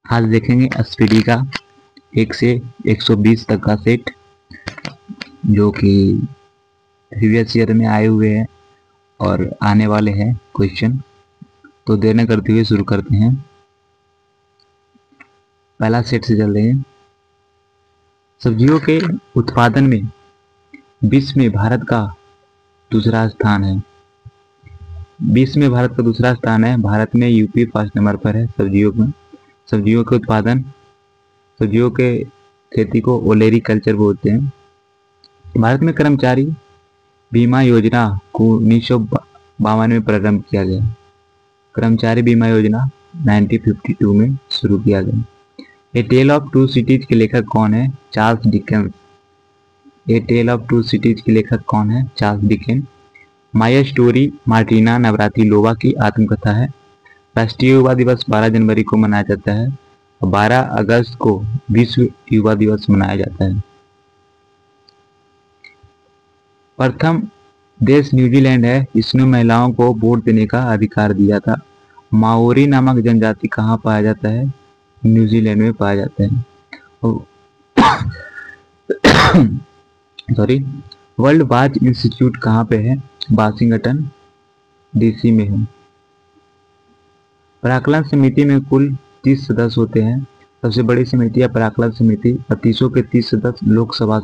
आज देखेंगे एसपीडी का 1 से 120 तक का सेट जो कि प्रीवियस ईयर में आए हुए हैं और आने वाले हैं क्वेश्चन। तो देर न करते हुए शुरू करते हैं। पहला सेट से चल रहे हैं। सब्जियों के उत्पादन में विश्व में भारत का दूसरा स्थान है। विश्व में भारत का दूसरा स्थान है। भारत में यूपी फर्स्ट नंबर पर है सब्जियों में। सब्जियों के उत्पादन, सब्जियों के खेती को ओलेरी कल्चर बोलते हैं। भारत में कर्मचारी बीमा योजना को 1952 में प्रारंभ किया गया। कर्मचारी बीमा योजना 1952 में शुरू किया गया। A tale of two cities के लेखक कौन है? Charles Dickens. A tale of two cities के लेखक कौन है? Charles Dickens. My story Martina Navratilova की आत्मकथा है। राष्ट्रीय युवा दिवस 12 जनवरी को मनाया जाता है और 12 अगस्त को विश्व युवा दिवस मनाया जाता है। प्रथम देश न्यूजीलैंड है जिसने महिलाओं को वोट देने का अधिकार दिया था। माओरी नामक जनजाति कहाँ पाया जाता है? न्यूजीलैंड में पाया जाता है। वर्ल्ड वाच इंस्टीट्यूट कहाँ पे है? वाशिंगटन डीसी में है। पराकलन समिति में कुल 30 सदस्य होते हैं। सबसे बड़ी समिति है पराकलन समिति। 32 के 30 सदस्य लोकसभा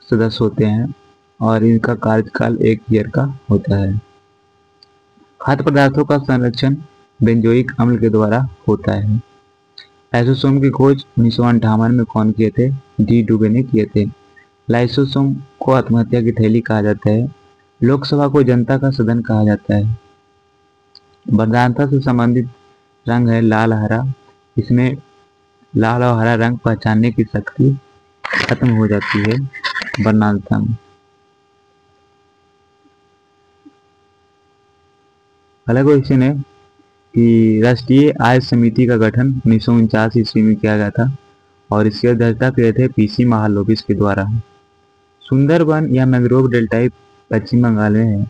सदस्य होते हैं और इनका कार्यकाल 1 ईयर का होता है। खाद्य पदार्थों का संरक्षण बेंजोइक अम्ल के द्वारा होता है। लाइसोसोम की खोज 1958 में कौन किए थे? डी डुबे ने किए थे। लाइसोसोम को आत्महत्या की थैली कहा जाता है। लोकसभा को जनता का सदन कहा जाता है। वरदानता से संबंधित रंग है लाल हरा। इसमें लाल और हरा रंग पहचानने की शक्ति खत्म हो जाती है वर्णांता में। अगला क्वेश्चन है कि राष्ट्रीय आय समिति का गठन 1949 ईस्वी में किया गया था और इसकी अध्यक्षता किए थे पीसी महालोबिस के द्वारा। सुंदरबन या मैंग्रोव डेल्टा पश्चिम बंगाल में है।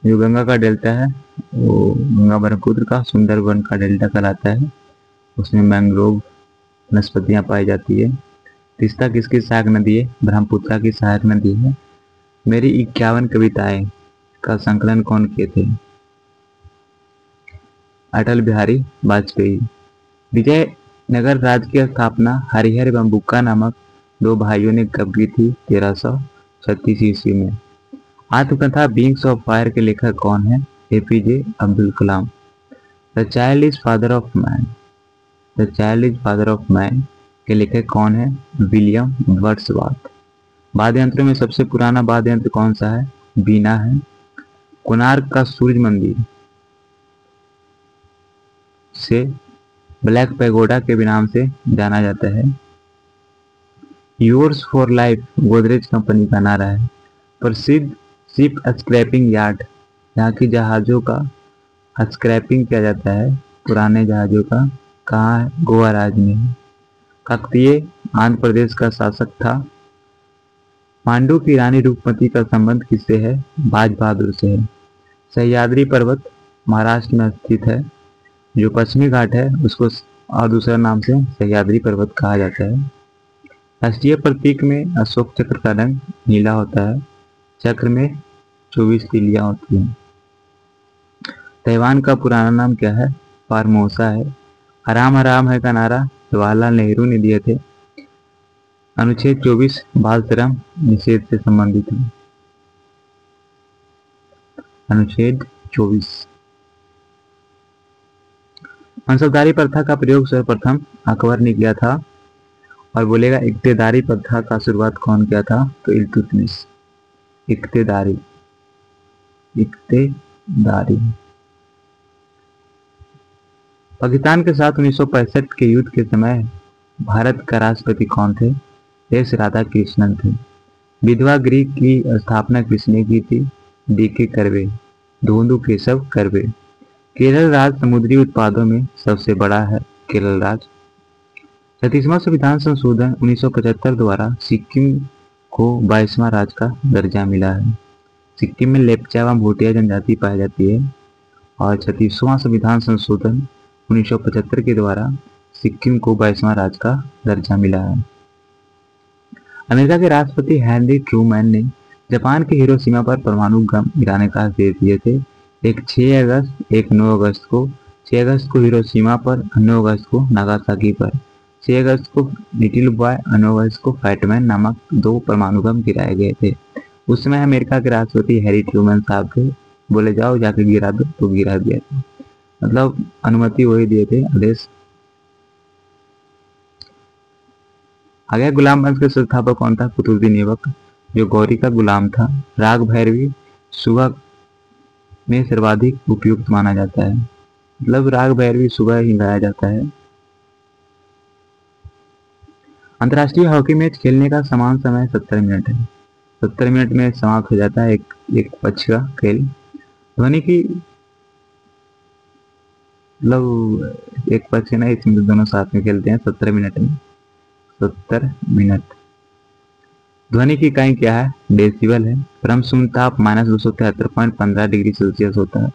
जो गंगा का डेल्टा है वो गंगा ब्रह्मपुत्र का सुंदरबन का डेल्टा कहलाता है। उसमें मैंग्रोव वनस्पतियां पाई जाती है। तीस्ता किसकी सहायक नदी है? ब्रह्मपुत्र की सहायक नदी है। मेरी 51 कविताएं का संकलन कौन किए थे? अटल बिहारी वाजपेयी। विजयनगर राज्य की स्थापना हरिहर एवं बुक्का नामक 2 भाइयों ने कब की थी? 1336 ईस्वी में। आत्मकथा विंग्स ऑफ फायर के लेखक कौन है? APJ Abdul Kalam. The child is father of man. The child is father of man के लेखक कौन है? William Wordsworth. वाद्य यंत्रों में सबसे पुराना वाद्य यंत्र कौन सा है? बीना है। कोणार्क का सूर्य मंदिर से ब्लैक पैगोडा के भी नाम से जाना जाता है। Yours for life Godrej company का नारा है। प्रसिद्ध शिप स्क्रैपिंग यार्ड, यहाँ की जहाजों का स्क्रैपिंग किया जाता है पुराने जहाजों का, कहाँ है? गोवा राज्य में है। काकतीय आंध्र प्रदेश का शासक था। पांडु की रानी रूपमती का संबंध किससे है? बाज बहादुर से है। सह्याद्री पर्वत महाराष्ट्र में स्थित है। जो पश्चिमी घाट है उसको और दूसरा नाम से सह्याद्री पर्वत कहा जाता है। राष्ट्रीय प्रतीक में अशोक चक्र का रंग नीला होता है। चक्र में 24 तीलियां होती हैं। ताइवान का पुराना नाम क्या है? फार्मोसा है। हराम हराम है का नारा जवाहरलाल नेहरू ने दिए थे। अनुच्छेद 24 बाल श्रम निषेध से संबंधित है। अनुच्छेद 24। मनसबदारी प्रथा का प्रयोग सर्वप्रथम अकबर ने किया था और बोलेगा इक्तेदारी प्रथा का शुरुआत कौन किया था? तो इल्तुतमिश। इक्तेदारी पाकिस्तान के साथ 1965 के युद्ध के समय भारत का राष्ट्रपति कौन थे? एस राधाकृष्णन थे। विधवा गृह की स्थापना किसने की थी? DK curve, धोंदू Keshav Karve. केरल राज्य समुद्री उत्पादों में सबसे बड़ा है। केरल राज्य। 36वां संविधान संशोधन 1975 द्वारा सिक्किम को 22वां राज्य का दर्जा मिला है। सिक्किम में लेप्चा एवं भूटिया जनजाति पाई जाती है और 36वां संविधान संशोधन 1975 के द्वारा सिक्किम को 22वां राज्य का दर्जा मिला है। अमेरिका के राष्ट्रपति हेनरी ट्रूमैन ने जापान के हिरोशिमा पर परमाणु बम गिराने का आदेश दिए थे। एक 6 अगस्त, एक 9 अगस्त को। 6 अगस्त को हिरोशिमा पर, 9 अगस्त को नागासाकी पर। 6 अगस्त को लिटिल बॉय, 9 अगस्त को फैटमैन नामक 2 परमाणु बम गिराए गए थे। उस समय अमेरिका के राष्ट्रपति हैरी ट्रूमैन साहब थे, बोले जाओ जाके गिरा दो, तो गिरा दिया था। मतलब अनुमति वही दिए थे, आदेश। आगे गुलाम वंश के संस्थापक कौन था? कुतुबुद्दीन ऐबक, जो गौरी का गुलाम था। राग भैरवी सुबह में सर्वाधिक उपयुक्त माना जाता है। मतलब राग भैरवी सुबह ही गाया जाता है। अंतर्राष्ट्रीय हॉकी मैच खेलने का समान समय 70 मिनट है। 70 मिनट में समाप्त हो जाता है एक पक्ष का खेल। ध्वनि की मतलब एक पक्ष ना, इसमें दोनों साथ में खेलते हैं 70 मिनट में। 70 मिनट। ध्वनि की इकाई क्या है? डेसिबल है। परम शून्य ताप -273.15 डिग्री सेल्सियस होता है।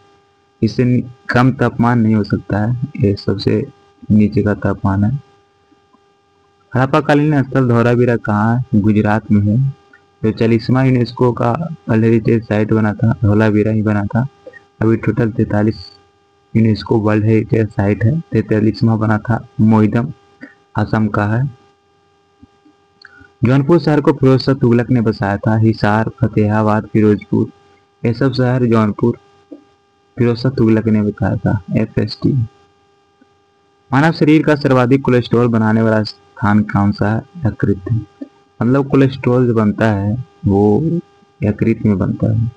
इससे कम तापमान नहीं हो सकता है, ये सबसे नीचे का तापमान है। हड़प्पाकालीन स्थल धौलावीरा कहाँ है? गुजरात में है। जो 40वां यूनेस्को का वर्ल्ड हेरिटेज साइट बना था, धौलावीरा ही बना था। अभी total 43 UNESCO world heritage site है। 43वां बना था मोइदम, असम का है। जौनपुर शहर को फिरोज शाह तुगलक ने बसाया था। हिसार, फतेहाबाद, फिरोजपुर, ये सब शहर जौनपुर फिरोज शाह तुगलक ने बताया था। FST। मानव शरीर का सर्वाधिक कोलेस्ट्रॉल बनाने वाला स्थान कौन सा है? यकृत। मतलब कोलेस्ट्रॉल जो बनता है वो यकृत में बनता है।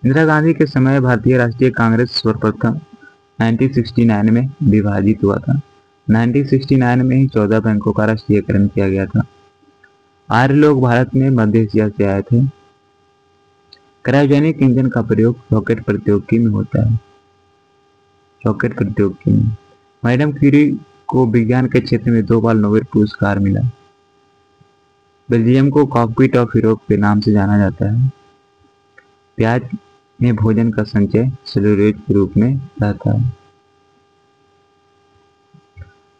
इंदिरा गांधी के समय भारतीय राष्ट्रीय कांग्रेस सर्वप्रथम 1969 में विभाजित हुआ था। 1969 में ही 14 बैंकों का राष्ट्रीयकरण किया गया था। आर्य लोग भारत में मध्य एशिया से आए थे। क्रायोजेनिक इंजन का प्रयोग रॉकेट प्रौद्योगिकी में होता है। रॉकेट प्रौद्योगिकी में मैडम क्यूरी को विज्ञान के क्षेत्र में 2 बार नोबेल पुरस्कार मिला। बेल्जियम को कॉकपिट ऑफ यूरोप के नाम से जाना जाता है। प्याज में भोजन का संचय सेलुलोज के रूप में रहता है।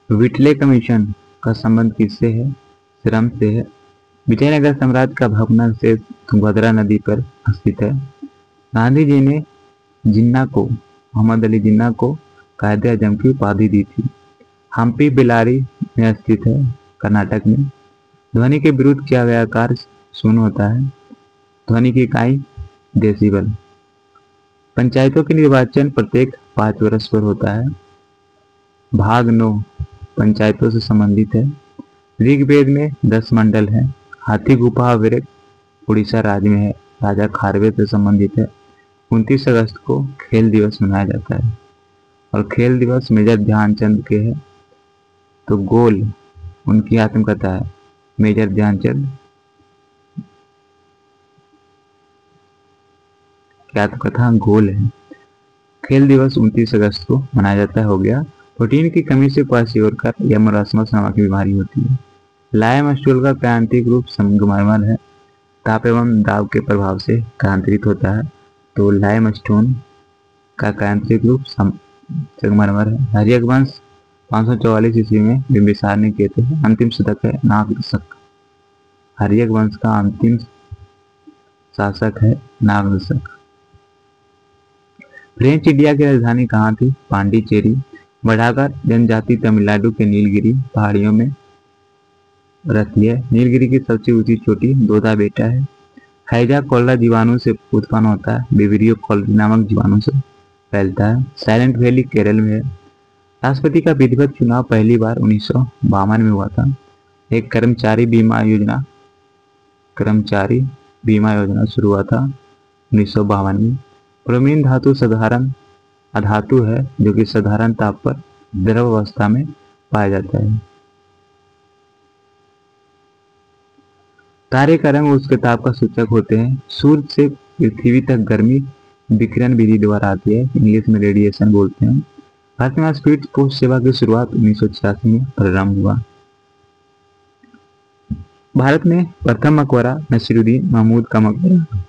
विटले कमीशन का संबंध किससे है? श्रम से है। विजयनगर साम्राज्य का भग्नावशेष तुंगभद्रा नदी पर स्थित है। गांधी जी ने जिन्ना को, मोहम्मद अली जिन्ना को कायदे आजम की उपाधि दी थी। हम्पी बेल्लारी में स्थित है, कर्नाटक में। ध्वनि के विरुद्ध किया गया कार्य शून्य होता है। ध्वनि की इकाई डेसिबल। पंचायतों के निर्वाचन प्रत्येक 5 वर्ष पर होता है। भाग 9 पंचायतों से संबंधित है। ऋग्वेद में 10 मंडल है। हाथी गुफा अभ्यारण्य उड़ीसा राज्य में है, राजा खारवे से संबंधित है। 29 अगस्त को खेल दिवस मनाया जाता है और खेल दिवस मेजर ध्यानचंद के है। तो गोल उनकी आत्मकथा है, मेजर ध्यानचंद की आत्मकथा गोल है। खेल दिवस 29 अगस्त को मनाया जाता है। हो गया। प्रोटीन की कमी से क्वाशियोरकर या मरासमस नामक की बीमारी होती है। लाइम स्टूल का क्रांतिक रूप संगमरमर है, ताप एवं दाब के प्रभाव से क्रांतित होता है। तो लाइम स्टोन का क्रांतिक रूप संगमरमर है। हरियवंश 544 ईस्वी में बिंबिसार ने किए थे। अंतिम शतक है नागदशक। हरियवंश का अंतिम शासक है नागदशक। फ्रेंच इंडिया की राजधानी कहाँ थी? पांडिचेरी। बढ़ाकर जनजाति तमिलनाडु के नीलगिरी पहाड़ियों में रहती है। नीलगिरी की सबसे ऊंची चोटी दोदा बेटा है। हैजा कॉलरा जीवाणु से उत्पन्न होता है। विब्रियो कॉलरी नामक जीवाणु से फैलता है। साइलेंट वैली केरल में है। राष्ट्रपति का विधिवत चुनाव पहली बार 1952 में हुआ था। एक कर्मचारी बीमा योजना शुरू हुआ था 1952 में। ब्रोमीन धातु साधारण अधातु है जो कि साधारण ताप पर द्रव अवस्था में पाया जाता है। तारे का रंग उसके ताप का सूचक होते हैं। सूर्य से पृथ्वी तक गर्मी विकिरण विधि द्वारा आती है, इंग्लिश में रेडिएशन बोलते हैं। भारत में स्पीड पोस्ट सेवा की शुरुआत 1986 में प्रारंभ हुआ। भारत में प्रथम मकबरा नसीरुद्दीन महमूद का मकबरा।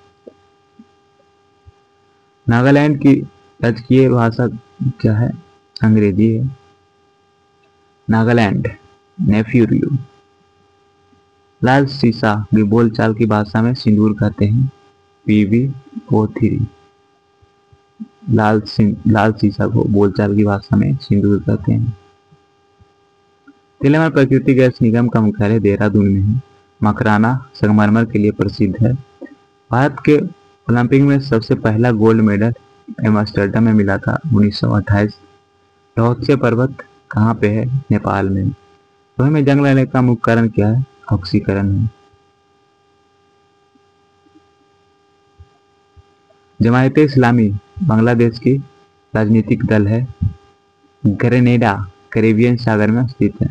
नागालैंड की राजकीय भाषा क्या है? अंग्रेजी है। नागालैंड नेफ्यूरियो। लाल सीसा की बोलचाल की भाषा में सिंदूर कहते हैं PbO3। लाल सीसा को बोलचाल की भाषा में सिंदूर कहते हैं। तेलंगाना प्राकृतिक गैस निगम का मुख्यालय देहरादून में है। मकराना संगमरमर के लिए प्रसिद्ध है। भारत के ओलंपिक में सबसे पहला गोल्ड मेडल एम्स्टर्डम में मिला था 1928। लोहत्से पर्वत कहाँ पे है? नेपाल में। लोहे में जंग लगने का मुख्य कारण क्या है? ऑक्सीकरण है। जमायते इस्लामी बांग्लादेश की राजनीतिक दल है। ग्रेनेडा कैरेबियन सागर में स्थित है।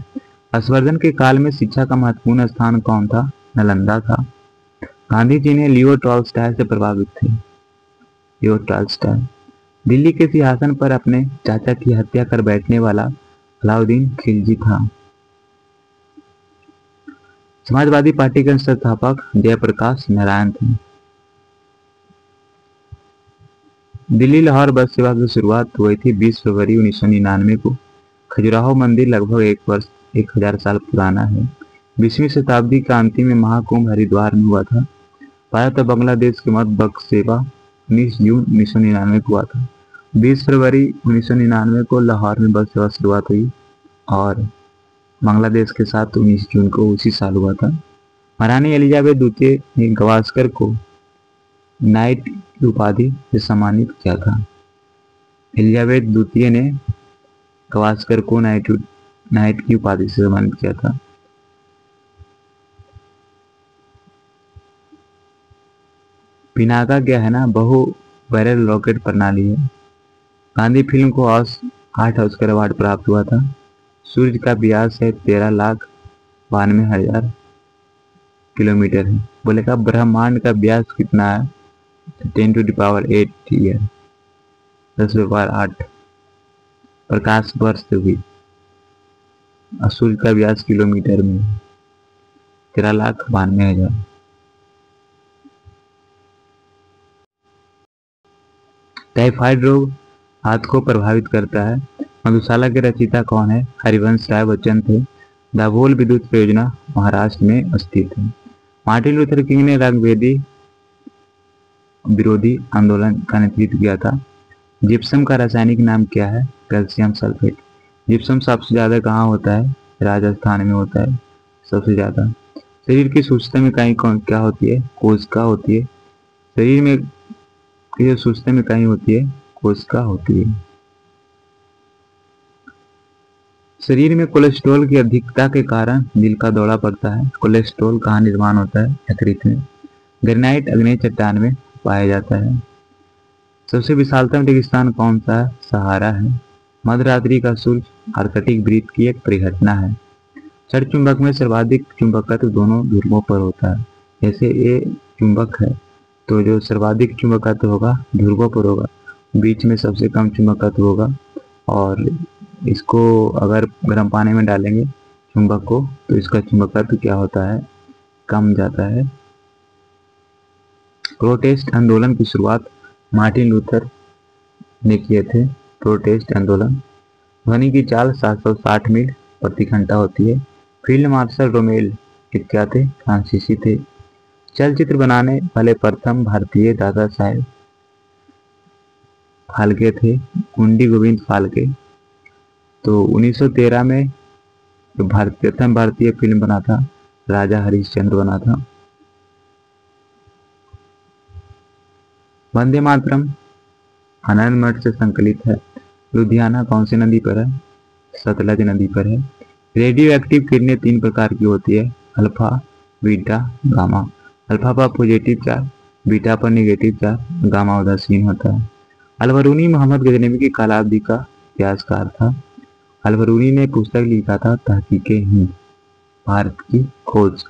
हर्षवर्धन के काल में शिक्षा का महत्वपूर्ण स्थान कौन था? नालंदा था। गांधी जी ने लियो टॉल्स्टॉय से प्रभावित थे। लियो टॉल्स्टॉय दिल्ली के सिंहासन पर अपने चाचा की हत्या कर बैठने वाला अलाउद्दीन खिलजी था। समाजवादी पार्टी के संस्थापक जयप्रकाश नारायण थे। दिल्ली लाहौर बस सेवा की शुरुआत हुई थी 20 फरवरी 1999 को। खजुराहो मंदिर लगभग 1000 साल पुराना है। 20वीं शताब्दी का अंतिम में महाकुंभ हरिद्वार में हुआ था। भारत और बांग्लादेश के मध्य बस सेवा 19 जून 1999 को हुआ था। 20 फरवरी 1999 को लाहौर में बस सेवा शुरुआत हुई और बांग्लादेश के साथ 19 जून को उसी साल हुआ था। महारानी एलिजाबेथ द्वितीय ने गावस्कर को नाइट की उपाधि से सम्मानित किया था। एलिजाबेथ द्वितीय ने गावस्कर को नाइट की उपाधि से सम्मानित किया था। पिनाका क्या है ना? बहु बैरल रॉकेट प्रणाली है। गांधी फिल्म को 8 ऑस्कर अवार्ड प्राप्त हुआ था। सूर्य का व्यास है 13,92,000 किलोमीटर है। बोलेगा ब्रह्मांड का व्यास कितना है? 10⁸ ईयर 10⁸ प्रकाश वर्ष हुई। सूर्य का व्यास किलोमीटर में 13,92,000। टाइफाइड रोग हाथ को प्रभावित करता है। मधुशाला के रचयिता कौन है? हरिवंश राय बच्चन थे। दाभोल विद्युत परियोजना महाराष्ट्र में स्थित है। मार्टिन लूथर किंग ने रंगभेदी विरोधी आंदोलन का नेतृत्व किया था। जिप्सम का रासायनिक नाम क्या है? Calcium sulphate. जिप्सम सबसे ज्यादा कहाँ होता है? राजस्थान में होता है सबसे ज्यादा। शरीर की सूक्ष्म इकाई क्या होती है? कोशिका होती है। शरीर में जो सूक्ष्म इकाई होती है कोशिका होती है। शरीर में कोलेस्ट्रॉल की अधिकता के कारण दिल का दौरा पड़ता है। कोलेस्ट्रॉल कहाँ निर्माण होता है? यकृत में। ग्रेनाइट आग्नेय चट्टान में पाया जाता है। सबसे विशालतम रेगिस्तान कौन सा है? सहारा है। मध्यरात्रि का सूर्य आर्कटिक वृत्त की एक परिघटना है। क्षण चुंबक में सर्वाधिक चुंबकत्व दोनों ध्रुवों पर होता है। जैसे ये चुंबक है तो जो सर्वाधिक चुंबकत्व होगा ध्रुवों पर होगा, बीच में सबसे कम चुंबकत्व होगा। और इसको अगर गर्म पानी में डालेंगे चुंबक को तो इसका चुंबकत्व क्या होता है? कम जाता है। प्रोटेस्ट आंदोलन की शुरुआत मार्टिन लूथर ने किए थे। प्रोटेस्ट आंदोलन। ध्वनि की चाल 760 मील प्रति घंटा होती है। फील्ड मार्शल रोमेल क्या थे? फ्रांसीसी थे। चलचित्र बनाने वाले प्रथम भारतीय दादा साहेब फाल्के थे, गुंडी गोविंद फाल्के। तो 1913 में जो प्रथम भारतीय फिल्म बना था राजा हरिश्चंद्र बना था। वंदे मातरम आनंद मठ से संकलित है। लुधियाना कौन सी नदी पर है? सतलज नदी पर है। रेडियो एक्टिव किरणें 3 प्रकार की होती है, अल्फा, बीटा, गामा। अल्फा पर पॉजिटिव चार्ज, बीटा पर नेगेटिव चार्ज, गामा उदासीन होता है। अलबरूनी मोहम्मद गजनवी की कालावधि का इतिहासकार था। अलबरूनी ने पुस्तक लिखा था तहकीके हिंद, भारत की खोज।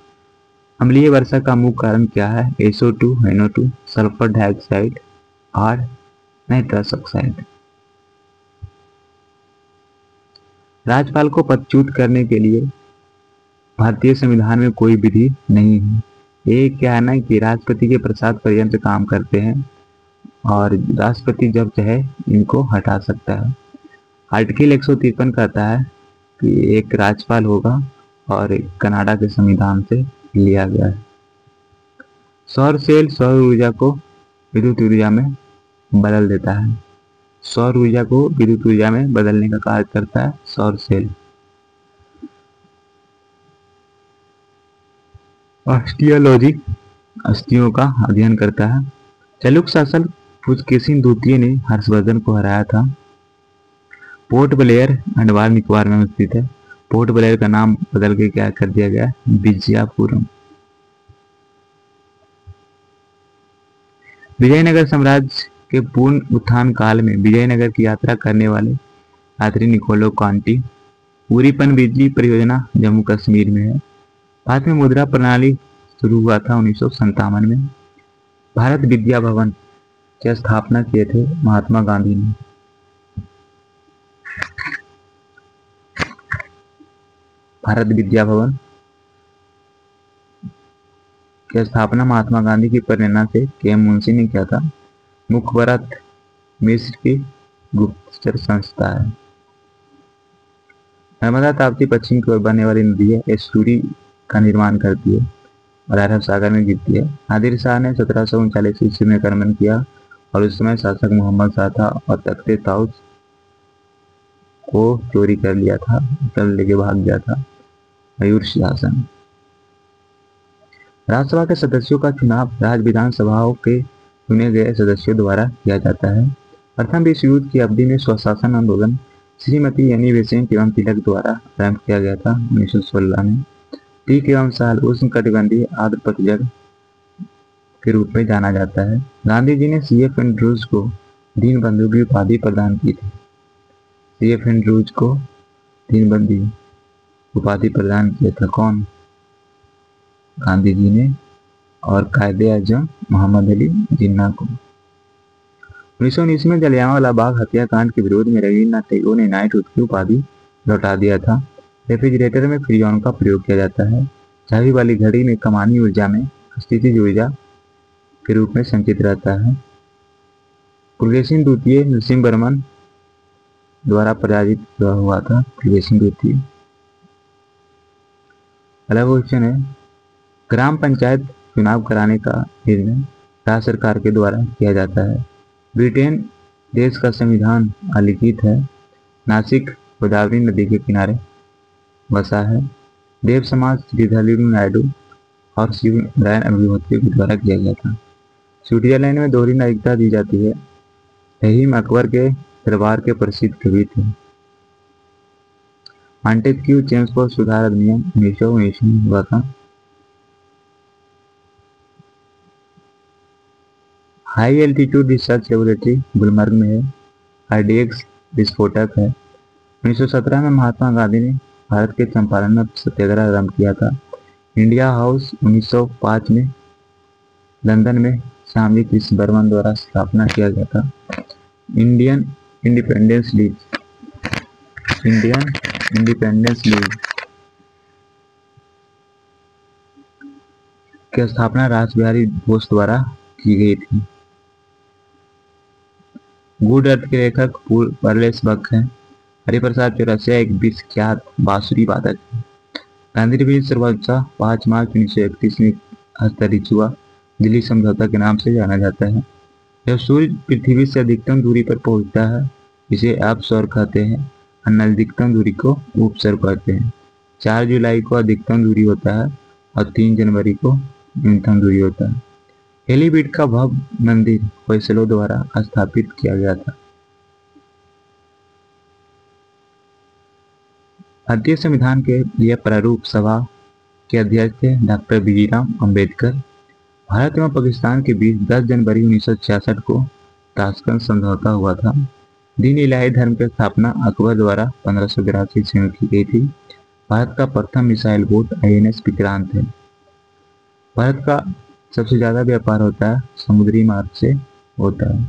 अम्लीय वर्षा का मुख्य कारण क्या है? SO2, NO2, सल्फर डाइऑक्साइड और नाइट्रस ऑक्साइड। राज्यपाल को पदच्युत करने के लिए भारतीय संविधान में कोई विधि नहीं है। ये क्या है ना कि राष्ट्रपति के प्रसाद पर्यंत काम करते हैं और राष्ट्रपति जब चाहे इनको हटा सकता है। आर्टिकल 153 कहता है कि एक राज्यपाल होगा और एक कनाडा के संविधान से लिया गया है। सौर सेल सौर ऊर्जा को विद्युत ऊर्जा में बदल देता है। सौर ऊर्जा को विद्युत ऊर्जा में बदलने का कार्य करता है सौर सेल। ऑस्टियोलॉजी अस्थियों का अध्ययन करता है। चालुक्य शासक पुलकेशिन द्वितीय ने हर्षवर्धन को हराया था। पोर्ट ब्लेयर अंडमान निकोबार में स्थित है। पोर्ट ब्लेयर का नाम बदल के क्या कर दिया गया? विजयपुरम। विजयनगर साम्राज्य के पूर्ण उत्थान काल में विजयनगर की यात्रा करने वाले यात्री निकोलो कांटी। उरी पनबिजली परियोजना जम्मू कश्मीर में है। भारत में मुद्रा प्रणाली शुरू हुआ था 1957 में। भारत विद्या भवन की स्थापना किए थे महात्मा गांधी ने। भारत विद्या भवन की स्थापना महात्मा गांधी की प्रेरणा से के.एम. मुंशी ने किया था। मुखबरत मिस्र की गुप्तचर संस्था है। नर्मदा ताप्ती पश्चिम की ओर बहने वाली नदी है। एस्टूरी का निर्माण करती है और अरब सागर में गिरती है। नादिर शाह ने 1739 ईस्वी में आक्रमण किया और उस समय शासक मोहम्मद शाह था और तख्ते ताउस को चोरी कर लिया था, कल लेके भाग गया था। मयूर शासन। राज्यसभा के सदस्यों का चुनाव राज्य विधानसभाओं के चुने गए सदस्यों द्वारा किया जाता है। प्रथम विश्व युद्ध की अवधि में स्वशासन आंदोलन श्रीमती एनी बेसेंट एवं तिलक द्वारा आरंभ किया गया था 1916 में। ठीक एवं साल उष्णकटिबंधीय आर्द्र पतझड़ के रूप में जाना जाता है। गांधी जी ने C.F. एंड्रूज को दीनबंधु की उपाधि प्रदान की थी। C.F. एंड्रूज को दीनबंधु उपाधि प्रदान किया था कौन? गांधी जी ने। और कायदे आजम मोहम्मद अली जिन्ना को। 1919 में जलियांवाला बाग हत्याकांड के विरोध में रविन्द्रनाथ टैगोर ने नाइटहुड की उपाधि लौटा दिया था। रेफ्रिजरेटर में फ्रीऑन का प्रयोग किया जाता है। चाबी वाली घड़ी में कमानी ऊर्जा में स्थितिज ऊर्जा के रूप में संचित रहता है। पुलकेशिन द्वितीय नरसिंहवर्मन द्वारा पराजित हुआ था। पुलकेशिन द्वितीय। अगला क्वेश्चन है, ग्राम पंचायत चुनाव कराने का निर्णय राज्य सरकार के द्वारा किया जाता है। ब्रिटेन देश का संविधान अलिखित है। नासिक गोदावरी नदी के किनारे बसा है। देव समाज श्रीधर नायडू और शिव नारायण अग्निहोत्री के द्वारा किया गया था। स्विट्जरलैंड में दोहरी नागरिकता दी जाती है। रहीम अकबर के दरबार के प्रसिद्ध कवि थे। मॉन्टेस्क्यू चेम्सफोर्ड सुधार अधिनियम 1919 में हुआ था। High altitude research laboratory Gulmarg में है। RDX विस्फोटक है। 1917 में महात्मा गांधी ने भारत के चंपारण में सत्याग्रह आरंभ किया था। इंडिया हाउस 1905 में लंदन में श्यामजी कृष्ण बर्मन द्वारा स्थापना किया गया था। इंडियन इंडिपेंडेंस लीग की स्थापना रासबिहारी बोस द्वारा की गई थी। गुड अर्थ के लेखक परलेस बक हैं। हरिप्रसाद चौरसिया एक विख्यात बांसुरी वादक है। गांधी रिलीज सर्वोच्चा 5 मार्च 1931 में हस्ताक्षरित हुआ। दिल्ली समझौता के नाम से जाना जाता है। जब सूर्य पृथ्वी से अधिकतम दूरी पर पहुंचता है इसे अपसौर कहते हैं और नजदीकतम दूरी को उपसौर कहते हैं। 4 जुलाई को अधिकतम दूरी होता है और 3 जनवरी को न्यूनतम दूरी होता है। हेलीबीड का भव्य मंदिर होयसलों द्वारा स्थापित किया गया था। भारतीय संविधान के लिए प्रारूप सभा के अध्यक्ष थे डॉक्टर भीमराव अंबेडकर। भारत एवं पाकिस्तान के बीच 10 जनवरी 1966 को ताशकंद समझौता हुआ था। दीन इलाही धर्म की स्थापना अकबर द्वारा 1582 ईस्वी में की गई थी। भारत का प्रथम मिसाइल बोट INS विक्रांत है। भारत का सबसे ज्यादा व्यापार होता है समुद्री मार्ग से होता है।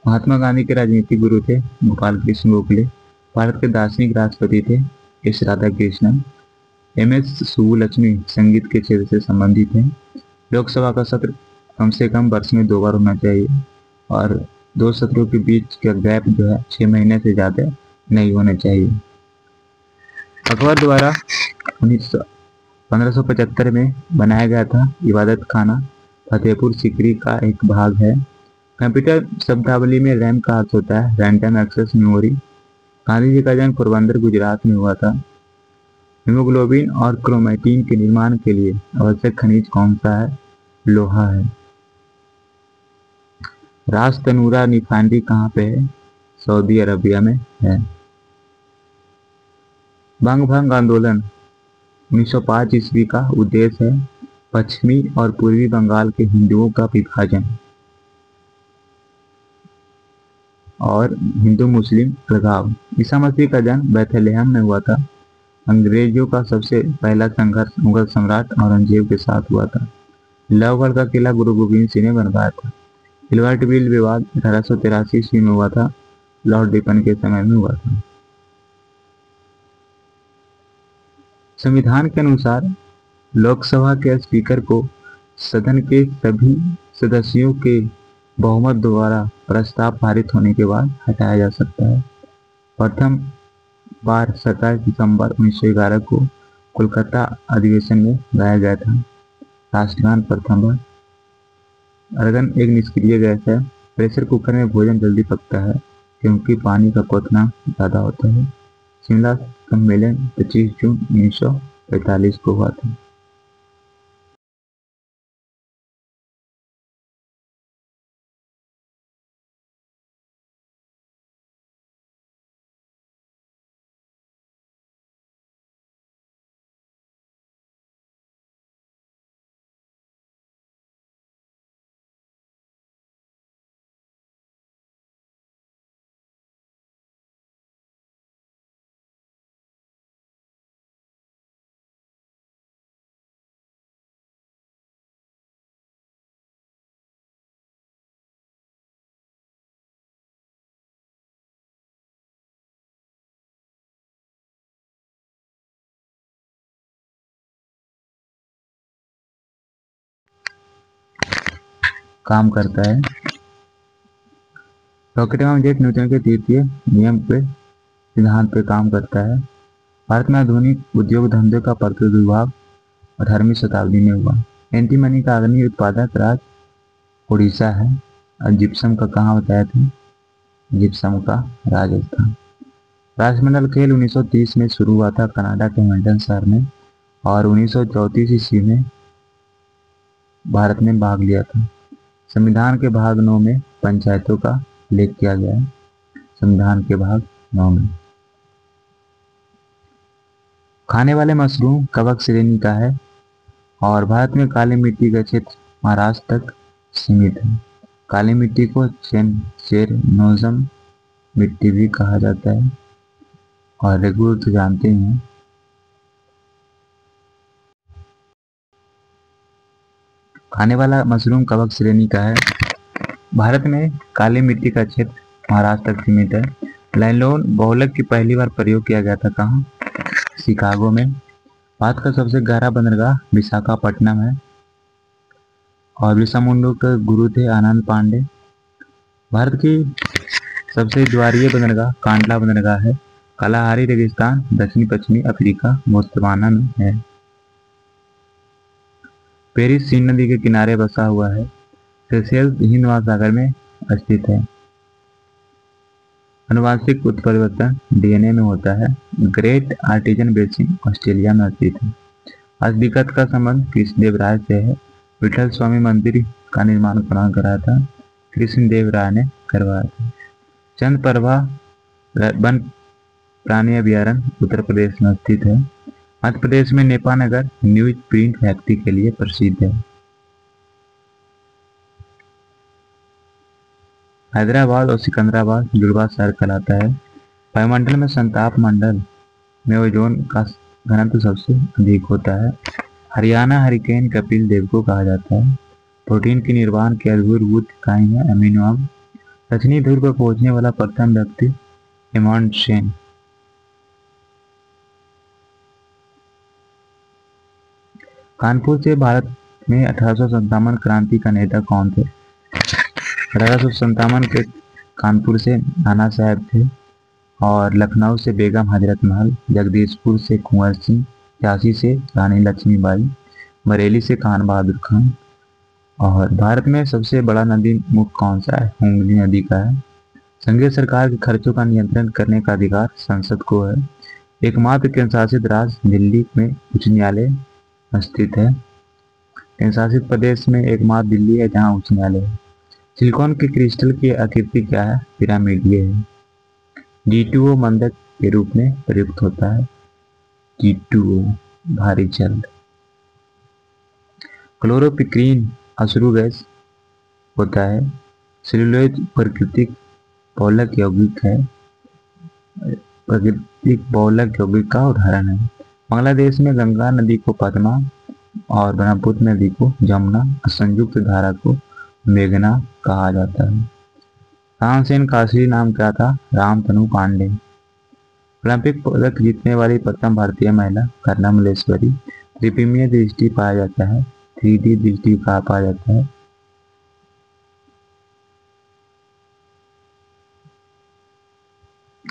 महात्मा गांधी के राजनीतिक गुरु थे गोपाल कृष्ण गोखले। भारत के दार्शनिक राष्ट्रपति थे S. राधाकृष्णन। MS. सुब्बुलक्ष्मी संगीत के क्षेत्र से संबंधित हैं। लोकसभा का सत्र कम से कम वर्ष में 2 बार होना चाहिए और 2 सत्रों के बीच का गैप जो है 6 महीने से ज़्यादा नहीं होने चाहिए। अकबर द्वारा 1575 में बनाया गया था इबादत खाना फतेहपुर सीकरी का एक भाग है। कंप्यूटर शब्दावली में रैम का अर्थ होता है random access memory. Gandhi ji का जन्म पोरबंदर गुजरात में हुआ था। हीमोग्लोबिन और क्रोमैटिन के निर्माण के लिए आवश्यक खनिज कौन सा है? लोहा है। रास तनूरा निफांडी कहाँ पे है? सऊदी अरबिया में है। बंग भंग आंदोलन 1905 ईस्वी का उद्देश्य है पश्चिमी और पूर्वी बंगाल के हिंदुओं का विभाजन और हिंदू मुस्लिम अलगाव। ईसा मसीह का जन्म बैथलेहम में हुआ था। अंग्रेजों का सबसे पहला संघर्ष मुगल सम्राट औरंगजेब के साथ हुआ था। लाहौर का किला गुरु गोबिंद सिंह ने बनवाया था। हिलवर्ट बिल विवाद 1883 ईस्वी में हुआ था। लॉर्ड डिपन के समय में हुआ था। संविधान के अनुसार लोकसभा के स्पीकर को सदन के सभी सदस्यों के बहुमत द्वारा प्रस्ताव पारित होने के बाद हटाया जा सकता है। प्रथम बार 27 दिसंबर 1911 को कोलकाता अधिवेशन में गाया गया था। राष्ट्रगान प्रथम बार। अर्गन एक निष्क्रिय गैस है। प्रेशर कुकर में भोजन जल्दी पकता है क्योंकि पानी का क्वथना ज़्यादा होता है। शिमला सम्मेलन 25 जून 1945 को हुआ था। काम करता है। रॉकेट एवं जेट न्यूटन के तृतीय नियम पे सिद्धांत पे काम करता है। भारत में आधुनिक उद्योग धंधे का प्रादुर्भाव 18वीं शताब्दी में हुआ। एंटीमनी का अग्नि उत्पादक राज्य उड़ीसा है। और जिप्सम का कहाँ बताया था? जिप्सम का राजस्थान। राष्ट्रमंडल खेल 1930 में शुरू हुआ था कनाडा के मेल्बर्न शहर में और 1934 ईस्वी में भारत ने भाग लिया था। संविधान के भाग 9 में पंचायतों का उल्लेख किया गया है। संविधान के भाग 9 में खाने वाले मशरूम कवक श्रेणी का है और भारत में काली मिट्टी का क्षेत्र महाराष्ट्र तक सीमित है। काली मिट्टी को चेरनोजम मिट्टी भी कहा जाता है और रेगुलर तो जानते हैं। खाने वाला मशरूम कवक श्रेणी का है। भारत में काली मिट्टी का क्षेत्र महाराष्ट्र तक सीमित है। लाइलोन बहुलक की पहली बार प्रयोग किया गया था कहाँ? शिकागो में। भारत का सबसे गहरा बंदरगाह विशाखापट्टनम है और बिरसा मुंडा के गुरु थे आनंद पांडे। भारत की सबसे ज्वारीय बंदरगाह कांडला बंदरगाह है। कालाहारी रेगिस्तान दक्षिण पश्चिमी अफ्रीका बोत्सवाना में है। पेरिस सीन नदी के किनारे बसा हुआ है। सेशेल्स हिंद महासागर में स्थित है। आनुवांशिक उत्परिवर्तन डीएनए में होता है। ग्रेट आर्टिजन बेसिन ऑस्ट्रेलिया में स्थित है। हस्तलिखित का संबंध कृष्णदेव राय से है। विठल स्वामी मंदिर का निर्माण कौन कराया था? कृष्णदेव राय ने करवाया था। चंद प्रभा वन प्राणी अभ्यारण्य उत्तर प्रदेश में स्थित है। मध्य प्रदेश में नेपानगर न्यूज प्रिंट फैक्ट्री के लिए प्रसिद्ध है। हैदराबाद और सिकंदराबाद जुड़वा शहर कहलाता है। वायुमंडल में संताप मंडल में ओजोन का घनत्व सबसे अधिक होता है। हरियाणा हरिकेन कपिल देव को कहा जाता है। प्रोटीन के निर्माण के आधारभूत इकाई है अमीनो अम्ल। दक्षिणी ध्रुव पर पहुंचने वाला प्रथम व्यक्ति अमर्त्य सेन। कानपुर से भारत में 1857 क्रांति का नेता कौन थे? 1857 के कानपुर से नाना साहब थे, और लखनऊ से बेगम हजरत महल, जगदीशपुर से कुंवर सिंह, झांसी से रानी लक्ष्मीबाई, बरेली से खान बहादुर खान। और भारत में सबसे बड़ा नदी मुख कौन सा है? हुगली नदी का है। संघीय सरकार के खर्चों का नियंत्रण करने का अधिकार संसद को है। एकमात्र केंद्र शासित राज्य दिल्ली में उच्च न्यायालय स्थित है। केंद्र शासित प्रदेश में एकमात्र दिल्ली है जहाँ उच्च न्यायालय है। सिलिकॉन के क्रिस्टल की आकृति क्या है? पिरामिडीय है। D2O मंदक के रूप में प्रयुक्त होता है। D2O भारी जल। क्लोरोपिक्रीन अश्रु गैस होता है। सेलुलोज प्राकृतिक बहुलक यौगिक है, प्राकृतिक बहुलक यौगिक का उदाहरण है। बांग्लादेश में गंगा नदी को पद्मा और ब्रह्मपुत्र नदी को जमुना और संयुक्त धारा को मेघना कहा जाता है। तानसेन का असली नाम क्या था? रामतनु पांडे। ओलंपिक पदक जीतने वाली प्रथम भारतीय महिला कर्णा मल्लेश्वरी। त्रिपिमीय दृष्टि पाया जाता है। 3D दृष्टि कहाँ पाया जाता है?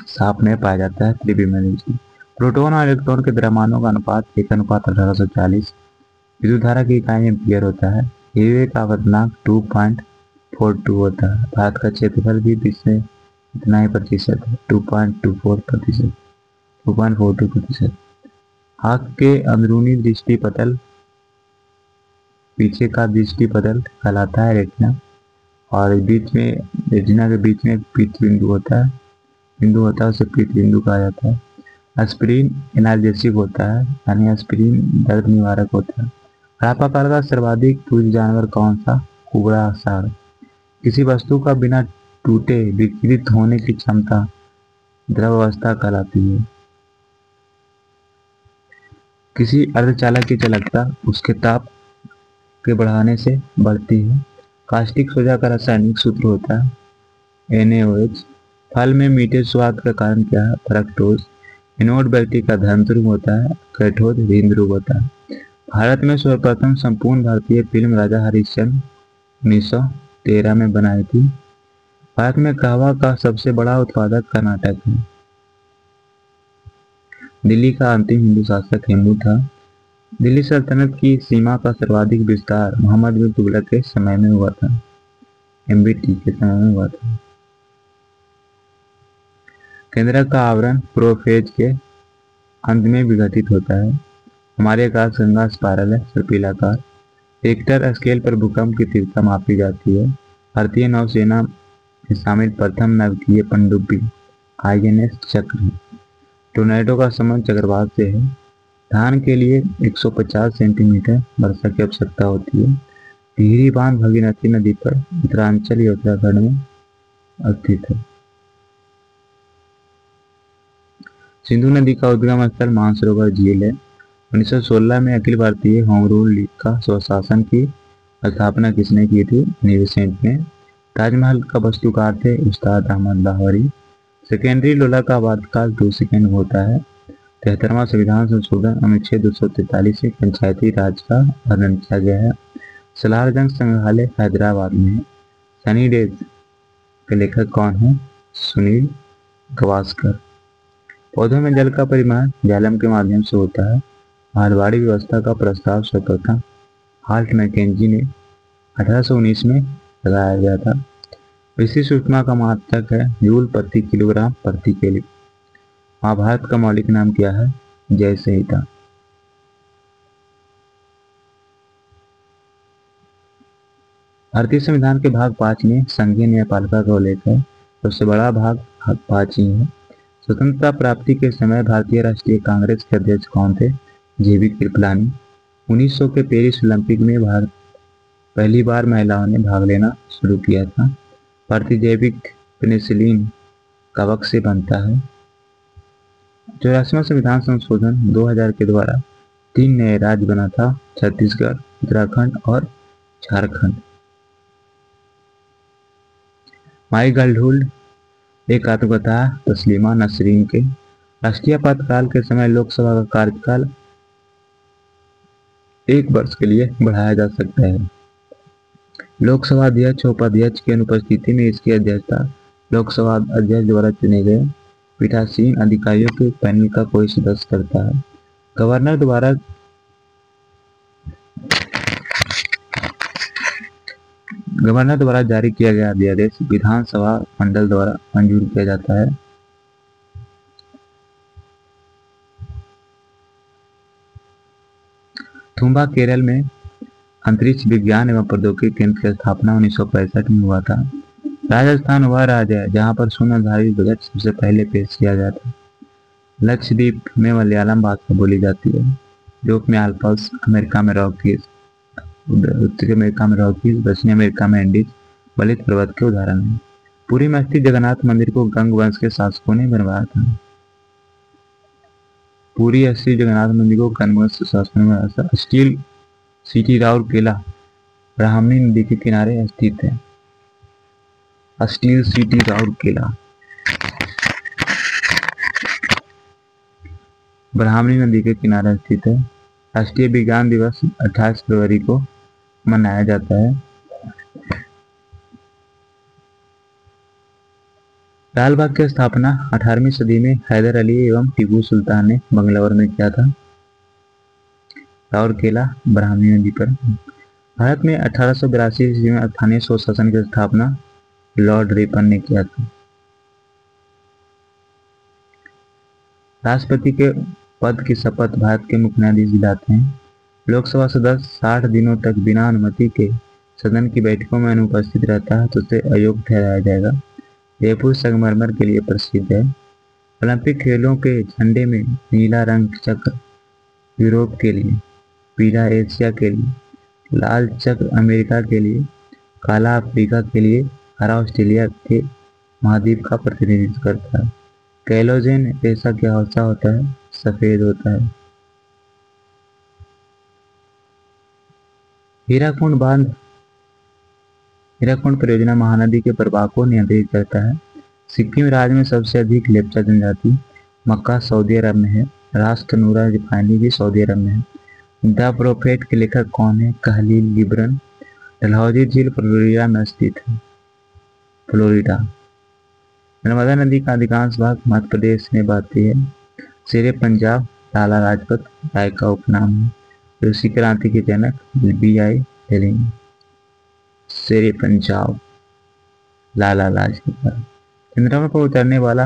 सांप में पाया जाता है त्रिपिमीय दृष्टि। प्रोटॉन और इलेक्ट्रॉन के द्रव्यमानों का अनुपात 1:1840। विद्युत धारा की इकाई एम्पीयर होता है। हीरे का अपवर्तनांक 2.42 होता है। भारत का क्षेत्रफल भी विश्व में इतना ही प्रतिशत है, 2.24%, 2.42%। आँख के अंदरूनी दृष्टि पटल पीछे का दृष्टि पटल कहलाता है रेटिना, और बीच में रेटिना के बीच में पीत बिंदु होता है, उसे पीत बिंदु कहा जाता है। एस्पिरिन एनाल्जेसिक होता है, यानी एस्पिरिन दर्द निवारक होता है। हड़प्पा काल का सर्वाधिक पूज्य जानवर कौन सा? कुबड़ा सांड। किसी वस्तु का बिना टूटे विकृत होने की क्षमता द्रव अवस्था कहलाती है। किसी अर्धचालक की चालकता उसके ताप के बढ़ाने से बढ़ती है। कास्टिक सोडा का रासायनिक सूत्र होता है NaOH। फल में मीठे स्वाद का कारण क्या है? फ्रक्टोज। एनोड बैटरी का धन ध्रुव होता है, कैथोड ऋण ध्रुव होता है। भारत में सर्वप्रथम संपूर्ण भारतीय फिल्म राजा हरिश्चंद्र 1913 में बनाई थी। भारत में कहवा का सबसे बड़ा उत्पादक कर्नाटक है। दिल्ली का अंतिम हिंदू शासक हेमू था। दिल्ली सल्तनत की सीमा का सर्वाधिक विस्तार मोहम्मद बिन तुगलक के समय में हुआ था। MBT के समय में हुआ था। केंद्रक का आवरण प्रोफेज के अंत में विघटित होता है। हमारे आकाश गंगा स्पाइरल है, सर्पिलाकार। रिक्टर स्केल पर भूकंप की तीव्रता मापी जाती है। भारतीय नौसेना में शामिल प्रथम नाविकीय पनडुब्बी INS चक्र है। टोर्नेडो का संबंध चक्रवात से है। धान के लिए 150 सेंटीमीटर वर्षा की आवश्यकता होती है। टिहरी बांध भागीरथी नदी पर उत्तरांचल उत्तराखंड में स्थित है। सिंधु नदी का उद्गम स्थल मानसरोवर झील है। 1916 में Akhil Bharatiya home rule league का स्वशासन की स्थापना किसने की थी? नीलसेठ ने। ताजमहल का वास्तुकार थे उस्ताद अहमद लाहौरी। सेकेंडरी लोला का आपातकाल 2 सेकंड होता है। 73वां संविधान संशोधन अनुच्छेद 243 से पंचायती राज का वर्णन किया गया है। सलारजंग संग्रहालय हैदराबाद में है। सनी डेज के लेखक कौन है? सुनील गावस्कर। पौधों में जल का परिवहन जालम के माध्यम से होता है। मारवाड़ी व्यवस्था का प्रस्ताव सर्वप्रथम हाल्ट मैकेंजी ने 1819 में लगाया गया था। विशिष्ट ऊष्मा का मात्रक है जूल प्रति किलोग्राम प्रति केली। महाभारत का मौलिक नाम क्या है? जय संहिता। भारतीय संविधान के भाग 5 में संघीय न्यायपालिका का उल्लेख है। सबसे बड़ा भाग 5 ही है। स्वतंत्रता प्राप्ति के समय भारतीय राष्ट्रीय कांग्रेस के अध्यक्ष कौन थे? JB कृपलानी। 1900 के पेरिस ओलंपिक में भारत पहली बार महिलाओं ने भाग लेना शुरू किया था। भारतीय जैविक पेनिसिलिन कवक से बनता है। 84वां संविधान संशोधन 2000 के द्वारा 3 नए राज्य बना था, छत्तीसगढ़, उत्तराखंड और झारखंड। माई गर्लहुड एक आत्मकथा तस्लीमा नसरीन के। राष्ट्रीय आपातकाल के समय लोकसभा का कार्यकाल 1 वर्ष के लिए बढ़ाया जा सकता है। लोकसभा अध्यक्ष उपाध्यक्ष की अनुपस्थिति में इसकी अध्यक्षता लोकसभा अध्यक्ष द्वारा चुने गए पीठासीन अधिकारियों के पैनल का कोई सदस्य करता है। गवर्नर द्वारा जारी किया गया अध्यादेश विधानसभा मंडल द्वारा मंजूर किया जाता है। थुम्बा केरल में अंतरिक्ष विज्ञान एवं प्रौद्योगिकी केंद्र की स्थापना 1965 में हुआ था। राजस्थान वह राज्य है जहां पर शून्य आधारित बजट सबसे पहले पेश किया गया था। लक्षद्वीप में मलयालम भाषा बोली जाती है। यूरोप में आल्प्स, अमेरिका में रॉकीज, उत्तरी अमेरिका में रॉकीज, दक्षिण अमेरिका में एंडीज बलित पर्वत के उदाहरण हैं। पुरी में स्थित जगन्नाथ मंदिर को गंग वंश के शासकों ने बनवाया था। पुरी स्थित जगन्नाथ मंदिर को गंग वंश के शासकों ने बनवाया था। स्टील सिटी राउरकेला ब्राह्मणी नदी के किनारे स्थित है। स्टील सिटी राउरकेला ब्राह्मणी नदी के किनारे स्थित है। राष्ट्रीय विज्ञान दिवस 28 फरवरी को मनाया जाता है। लाल बाग की स्थापना 18वीं सदी में हैदर अली एवं टीपू सुल्तान ने बंगलौर में किया था। राउरकेला ब्राह्मणी नदी पर। भारत में 1882 ईस्वी में स्थानीय स्वशासन की स्थापना लॉर्ड रिपन ने किया था। राष्ट्रपति के पद की शपथ भारत के मुख्य न्यायाधीश दिलाते हैं। लोकसभा सदस्य 60 दिनों तक बिना अनुमति के सदन की बैठकों में अनुपस्थित रहता है तो उसे अयोग्य ठहराया जाएगा। जयपुर संगमरमर के लिए प्रसिद्ध है। ओलंपिक खेलों के झंडे में नीला रंग चक्र यूरोप के लिए, पीला एशिया के लिए, लाल चक्र अमेरिका के लिए, काला अफ्रीका के लिए, हरा ऑस्ट्रेलिया के महाद्वीप का प्रतिनिधित्व करता है। कैलोजेन ऐसा क्या होता है? सफेद होता है। हीराकुंड बांध हीराकुंड परियोजना महानदी के प्रवाह को नियंत्रित करता है। सिक्किम राज्य में सबसे अधिक लेप्चा जनजाति मक्का सऊदी अरब में है। राष्ट्र नूरा रिफाइनरी भी सऊदी अरब में है। द प्रोफेट के लेखक कौन है? कलील गिब्रन। डलहौजी झील फ्लोरिडा में स्थित है। फ्लोरिडा। नर्मदा नदी का अधिकांश भाग मध्य प्रदेश में बहती है। शेरे पंजाब लाला लाजपत राय का उपनाम है। रूसी क्रांति के जनक BI लेनिन। शेरे पंजाब लाला लाजपत राय। चंद्रमा पर उतरने वाला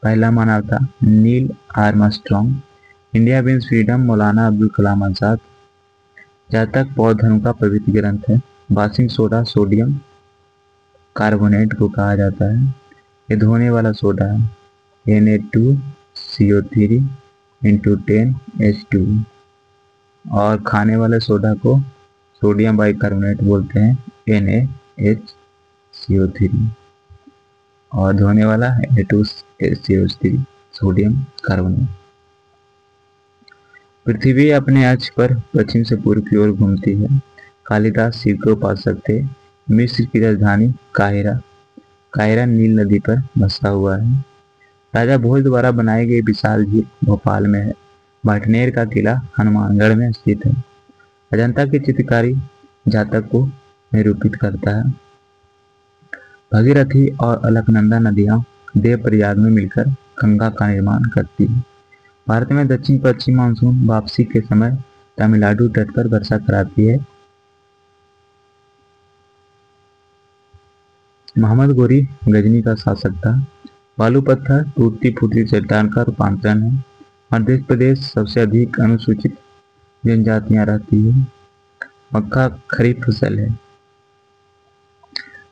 पहला मानव था Neil Armstrong. India wins freedom Maulana Abdul Kalam Azad. जातक बौद्ध धर्म का पवित्र ग्रंथ है। वाशिंग सोडा सोडियम कार्बोनेट को कहा जाता है। ये धोने वाला सोडा है। Na2CO3 × 10H2। और खाने वाले सोडा को सोडियम बाइकार्बोनेट बोलते हैं NaHCO3। और धोने वाला Na2CO3 सोडियम कार्बोनेट। पृथ्वी अपने अक्ष पर पश्चिम से पूर्व की ओर घूमती है। कालिदास शिव के उपासक थे। मिस्र की राजधानी काहिरा नील नदी पर बसा हुआ है। राजा भोज द्वारा बनाई गई विशाल झील भोपाल में है। भाटनेर का किला हनुमानगढ़ में स्थित है। अजंता की चित्रकारी जातक को निरूपित करता है। भगीरथी और अलकनंदा नदियां देवप्रयाग में मिलकर गंगा का निर्माण करती है। भारत में दक्षिण पश्चिम मानसून वापसी के समय तमिलनाडु तट पर वर्षा कराती है। मोहम्मद गोरी गजनी का शासक था। बालू पत्थर टूटती फूटती चट्टान का रूपांतरण है। मध्य प्रदेश सबसे अधिक अनुसूचित जनजातियां रहती है। मक्का खरीफ फसल है।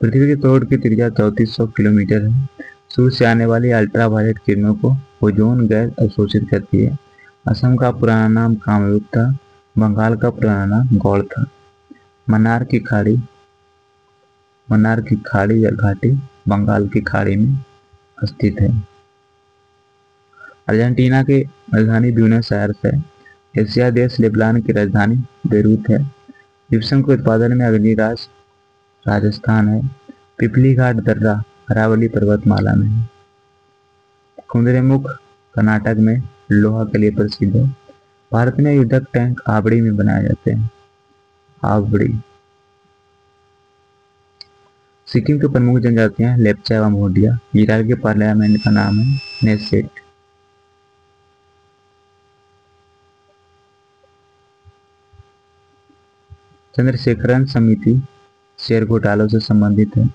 पृथ्वी के करोड़ की त्रिज्या 3400 किलोमीटर है। सूर्य से आने वाली अल्ट्रावायलेट किरणों को ओजोन गैस अवशोषित करती है। असम का पुराना नाम कामरूप था। बंगाल का पुराना नाम गौड़ था। मन्नार की खाड़ी या घाटी बंगाल की खाड़ी में स्थित है। अर्जेंटीना की राजधानी ब्यूनस आयर्स है। एशिया देश लेबनान की राजधानी बेरूत है। जिप्सम के उत्पादन में अग्रणी राज्य राजस्थान है। पिपली घाट दर्रा अरावली पर्वतमाला में है। कुंद्रेमुख कर्नाटक में लोहा के लिए प्रसिद्ध है। भारत में युद्धक टैंक आवड़ी में बनाए जाते हैं। आवड़ी। सिक्किम की प्रमुख जनजातियां लेप्चा एवं भूटिया। इजराइल के पार्लियामेंट का नाम है नेसेट। चंद्रशेखरन समिति शेयर घोटालों से संबंधित है।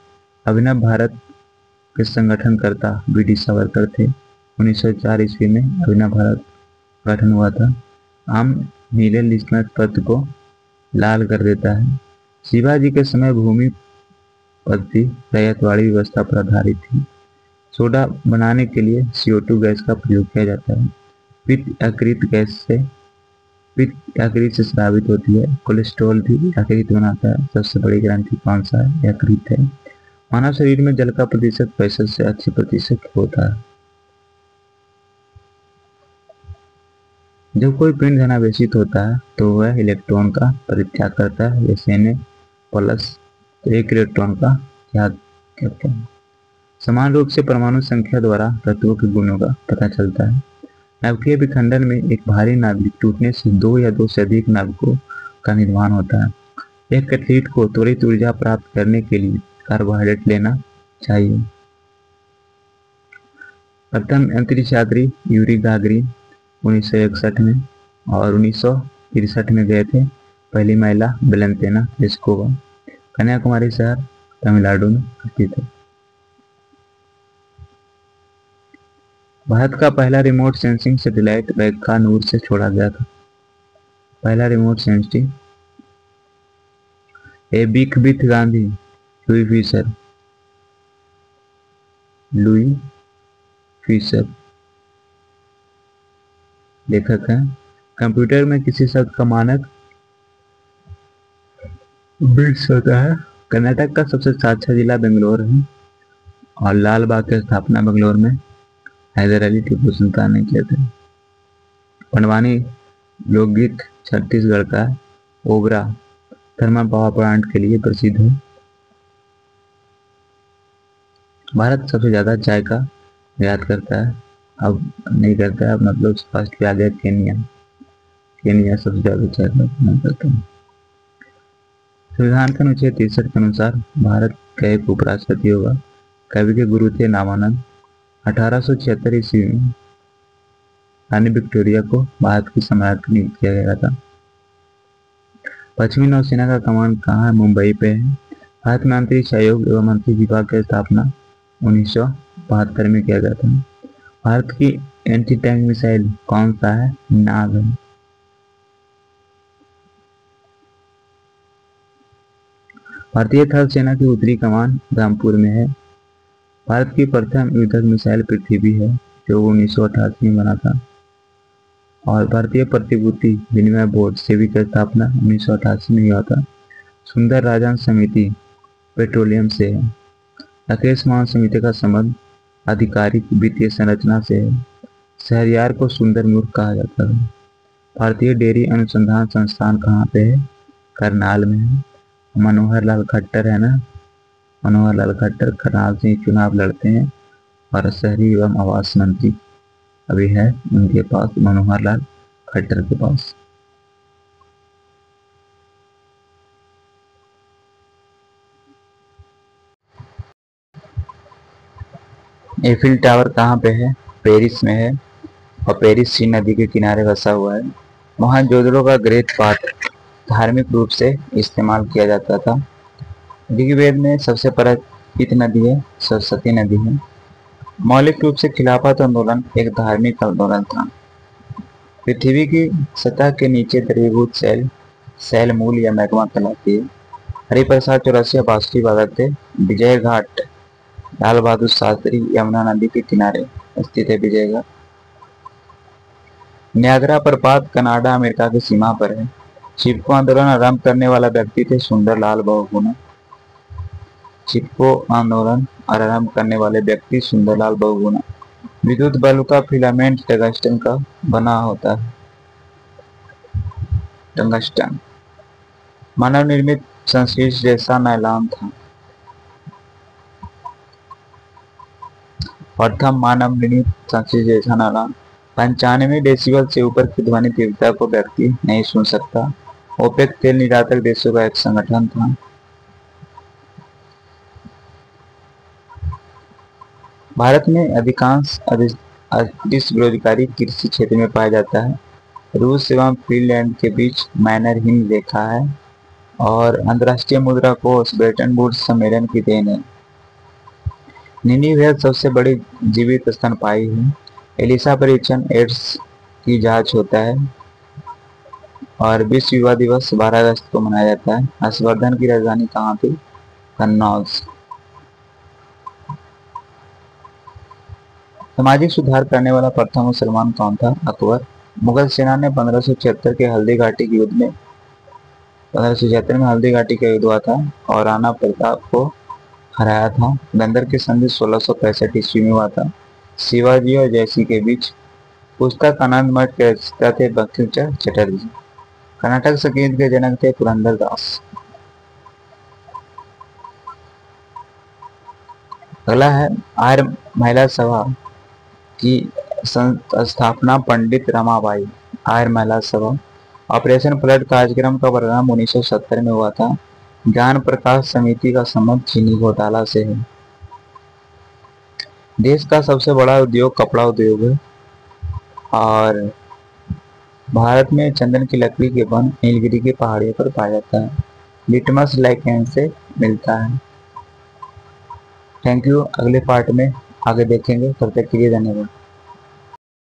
अभिनव भारत के संगठनकर्ता बी.डी. सावरकर थे। 1904 ईस्वी में अभिनव भारत गठन हुआ था। आम नीले लिटमस पत्र को लाल कर देता है। शिवाजी के समय भूमि पद्धति रैयतवाड़ी व्यवस्था पर आधारित थी। सोडा बनाने के लिए CO2 गैस का प्रयोग किया जाता है। पित्त यकृत से स्रावित होती है। कोलेस्ट्रॉल भी यकृत बनाता है। सबसे बड़ी ग्रंथि कौन सा है? यकृत है। मानव शरीर में जल का प्रतिशत 65 से 80% होता है। जब कोई पिंड धनावेशित होता है तो वह इलेक्ट्रॉन का परित्याग करता है, जैसे Na प्लस, तो एक इलेक्ट्रॉन का त्याग करता है। समान रूप से परमाणु संख्या द्वारा तत्वों के गुणों का पता चलता है। नाभिकीय विखंडन में एक भारी नाभिक टूटने से 2 या 2 से अधिक नाभिकों का निर्माण होता है। एक एथलीट को त्वरित ऊर्जा प्राप्त करने के लिए कार्बोहाइड्रेट लेना चाहिए। प्रथम अंतरिक्ष यात्री यूरी गागरिन 1961 में और 1963 में गए थे। पहली महिला वेलेंतिना तेरेस्कोवा। कन्याकुमारी शहर तमिलनाडु में स्थित है। भारत का पहला रिमोट सेंसिंग सैटेलाइट बैकानूर से छोड़ा गया था। पहला रिमोट सेंसिंग बिथ गांधी। लुई फिशर लेखक हैं। कंप्यूटर में किसी शब्द का मानक बिट्स होता है। कर्नाटक का सबसे साक्षर जिला बेंगलोर है और लाल बाग की स्थापना बेंगलोर में हैदर अली टीपू सुल्तान ने किया था। पंडवानी लोकगीत छत्तीसगढ़ का ओबरा थर्मल पावर प्लांट के लिए प्रसिद्ध है। भारत सबसे ज्यादा चाय का निर्यात करता है। अब नहीं करता है, मतलब फर्स्ट पे आ गया केनिया। केनिया सबसे ज्यादा चाय का निर्यात करता है। संविधान के अनुच्छेद 63 के अनुसार भारत का एक उपराष्ट्रपति होगा। कवि के गुरु थे नामानंद। 1876 ईस्वी में रानी विक्टोरिया को भारत की सम्राट नियुक्त किया गया था। पश्चिमी नौसेना का कमान कहाँ है? मुंबई पे है। भारत में अंतरिक्ष आयोग एवं अंतरिक्ष विभाग की स्थापना 1972 में किया गया था। भारत की एंटी टैंक मिसाइल कौन सा है? नाग है। भारतीय थल सेना की उत्तरी कमान रामपुर में है। भारत की प्रथम युद्धक मिसाइल पृथ्वी है, जो 1988 में बना था। और भारतीय प्रतिभूति विनिमय बोर्ड सेबी की स्थापना 1988 में हुआ था। सुंदर राजन समिति पेट्रोलियम से है। राकेश मान समिति का संबंध आधिकारिक वित्तीय संरचना से है। शहरयार को सुंदर मूर्ख कहा जाता है। भारतीय डेयरी अनुसंधान संस्थान कहाँ पे है? करनाल में है। मनोहर लाल खट्टर है ना, मनोहर लाल खट्टर करनाल से चुनाव लड़ते हैं और शहरी एवं आवास मंत्री अभी है उनके पास, मनोहर लाल खट्टर के पास। एफिल टावर कहाँ पे है? पेरिस में है और पेरिस सी नदी के किनारे बसा हुआ है। मोहनजोदड़ो का ग्रेट पाठ धार्मिक रूप से इस्तेमाल किया जाता था। ऋग्वेद में सबसे परिचित नदी है सरस्वती नदी है। मौलिक रूप से खिलाफत आंदोलन एक धार्मिक आंदोलन था। पृथ्वी की सतह के नीचे द्रवीभूत सैल मूल या मैग्मा कहलाती है। हरिप्रसाद चौरसिया बासुकी वादक थे। विजय घाट लाल बहादुर शास्त्री यमुना नदी के किनारे स्थित है विजय घाट। न्यागरा प्रपात कनाडा अमेरिका की सीमा पर है। चिपको आंदोलन आरंभ करने वाला व्यक्ति थे सुंदरलाल बहुगुणा। चिपको आंदोलन आरंभ करने वाले व्यक्ति सुंदरलाल बहुगुणा। विद्युत बल्ब का फिलामेंट टंगस्टन का बना होता है। टंगस्टन। मानव निर्मित संश्लेष जैसा नायलॉन था। प्रथम मानव निर्मित संश्लेष जैसा नायलॉन 95 डेसिबल से ऊपर की ध्वनि तीव्रता को व्यक्ति नहीं सुन सकता। ओपेक तेल निर्यातक देशों का एक संगठन था। भारत में अधिकांश बेरोजगारी कृषि क्षेत्र में पाया जाता है। रूस एवं फिनलैंड के बीच माइनर हिम रेखा है और अंतर्राष्ट्रीय मुद्रा कोष ब्रेटन वुड्स सम्मेलन की देन है। निनिवेह सबसे बड़ी जीवित स्तनपायी है। एलिसा परीक्षण एड्स की जांच होता है और विश्व युवा दिवस 12 अगस्त को मनाया जाता है। हर्षवर्धन की राजधानी कहाँ थी? कन्नौज। सामाजिक सुधार करने वाला प्रथम मुसलमान कौन था? अकबर। मुगल सेना ने 1576 के हल्दी घाटी के युद्ध में 1576 में हल्दी घाटी का युद्ध हुआ था और राणा प्रताप को हराया था। गंदर की संधि 1665 ईस्वी में हुआ था। शिवाजी और जयसिंह के बीच। पुस्तक आनंद मठ के रचयिता थे बंकिम चंद्र चटर्जी। कर्नाटक संगीत के जनक थे पुरंदर दास। अगला है आर्य महिला सभा की स्थापना पंडित रमाबाई। आर्य महिला सभा। ऑपरेशन फ्लड कार्यक्रम का प्रारंभ 1970 में हुआ था। ज्ञान प्रकाश समिति का संबंध चीनी घोटाला से है। देश का सबसे बड़ा उद्योग कपड़ा उद्योग है और भारत में चंदन की लकड़ी के वन नीलगिरी की पहाड़ियों पर पाया जाता है। लिटमस लाइकेन से मिलता है। Thank you. अगले पार्ट में आगे देखेंगे। तब तक के लिए धन्यवाद।